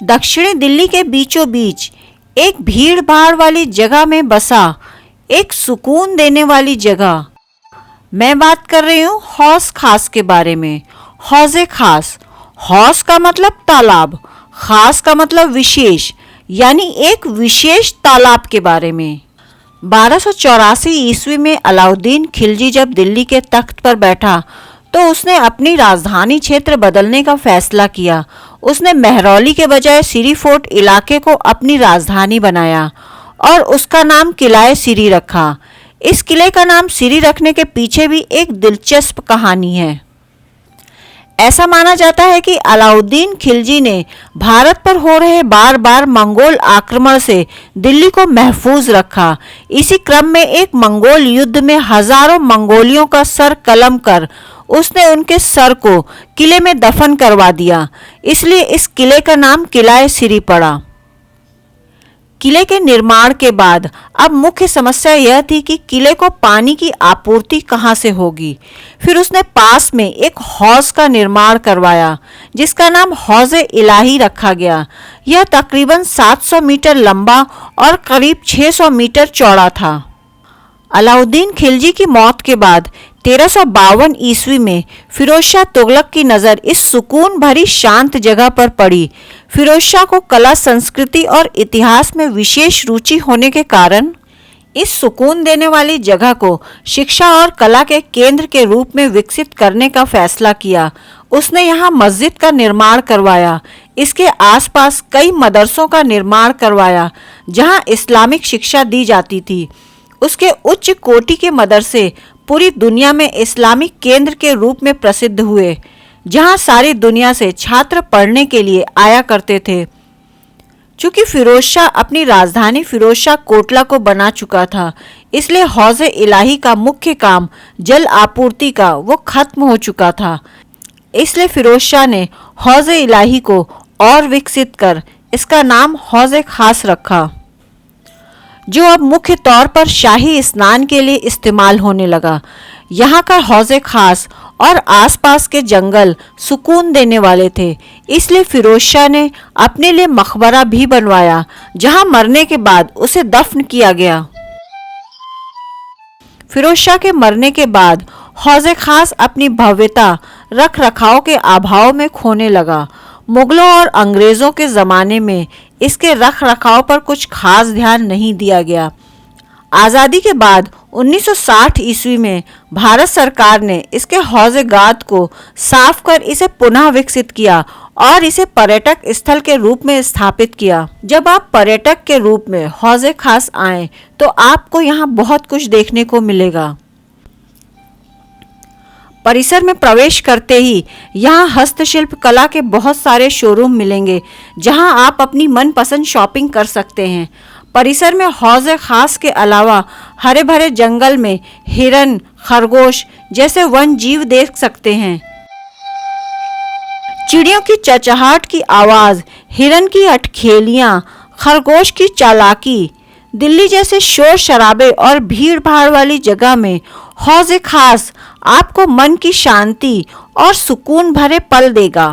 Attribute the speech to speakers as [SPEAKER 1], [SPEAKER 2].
[SPEAKER 1] दक्षिणी दिल्ली के बीचों बीच एक भीड़ भाड़ वाली जगह में बसा एक सुकून देने वाली जगह। मैं बात कर रही हूँ हौज खास के बारे में। हौज़े खास, हौज का मतलब तालाब, खास का मतलब विशेष, यानी एक विशेष तालाब के बारे में। 1284 ईस्वी में अलाउद्दीन खिलजी जब दिल्ली के तख्त पर बैठा तो उसने अपनी राजधानी क्षेत्र बदलने का फैसला किया। उसने महरौली के बजाय सिरी फोर्ट इलाके को अपनी राजधानी बनाया और उसका नाम किला सिरी रखा। इस किले का नाम सिरी रखने के पीछे भी एक दिलचस्प कहानी है। ऐसा माना जाता है कि अलाउद्दीन खिलजी ने भारत पर हो रहे बार बार मंगोल आक्रमण से दिल्ली को महफूज रखा। इसी क्रम में एक मंगोल युद्ध में हजारों मंगोलियों का सर कलम कर उसने उनके सर को किले में दफन करवा दिया, इसलिए इस किले का नाम किला सिरी पड़ा। किले के निर्माण के बाद अब मुख्य समस्या यह थी कि किले को पानी की आपूर्ति कहाँ से होगी। फिर उसने पास में एक हौज का निर्माण करवाया जिसका नाम हौज़े इलाही रखा गया। यह तकरीबन 700 मीटर लंबा और करीब 600 मीटर चौड़ा था। अलाउद्दीन खिलजी की मौत के बाद 1352 ईस्वी में फिरोज शाह तुगलक की नज़र इस सुकून भरी शांत जगह पर पड़ी। फिरोज शाह को कला, संस्कृति और इतिहास में विशेष रुचि होने के कारण इस सुकून देने वाली जगह को शिक्षा और कला के केंद्र के रूप में विकसित करने का फैसला किया। उसने यहाँ मस्जिद का निर्माण करवाया। इसके आसपास कई मदरसों का निर्माण करवाया जहाँ इस्लामिक शिक्षा दी जाती थी। उसके उच्च कोटि के मदरसे पूरी दुनिया में इस्लामिक केंद्र के रूप में प्रसिद्ध हुए, जहां सारी दुनिया से छात्र पढ़ने के लिए आया करते थे। चूंकि फिरोज शाह अपनी राजधानी फिरोज शाह कोटला को बना चुका था, इसलिए हौज़े इलाही का मुख्य काम जल आपूर्ति का वो खत्म हो चुका था। इसलिए फिरोज शाह ने हौज़े इलाही को और विकसित कर इसका नाम हौज़े खास रखा, जो अब मुख्य तौर पर शाही स्नान के लिए इस्तेमाल होने लगा। यहाँ का हौज़े खास और आसपास के जंगल सुकून देने वाले थे, इसलिए फिरोज शाह ने अपने लिए मकबरा भी बनवाया जहाँ मरने के बाद उसे दफन किया गया। फिरोज शाह के मरने के बाद हौज़े खास अपनी भव्यता रख रखाव के अभाव में खोने लगा। मुगलों और अंग्रेज़ों के ज़माने में इसके रख रखाव पर कुछ खास ध्यान नहीं दिया गया। आज़ादी के बाद 1960 ईस्वी में भारत सरकार ने इसके हौज़े गाद को साफ कर इसे पुनः विकसित किया और इसे पर्यटक स्थल के रूप में स्थापित किया। जब आप पर्यटक के रूप में हौज़े खास आएं तो आपको यहाँ बहुत कुछ देखने को मिलेगा। परिसर में प्रवेश करते ही यहाँ हस्तशिल्प कला के बहुत सारे शोरूम मिलेंगे जहाँ आप अपनी मनपसंद शॉपिंग कर सकते हैं। परिसर में हौज़े खास के अलावा हरे भरे जंगल में हिरन, खरगोश जैसे वन जीव देख सकते हैं। चिड़ियों की चहचहाट की आवाज़, हिरन की अटखेलियाँ, खरगोश की चालाकी, दिल्ली जैसे शोर शराबे और भीड़ भाड़ वाली जगह में हौज़े खास आपको मन की शांति और सुकून भरे पल देगा।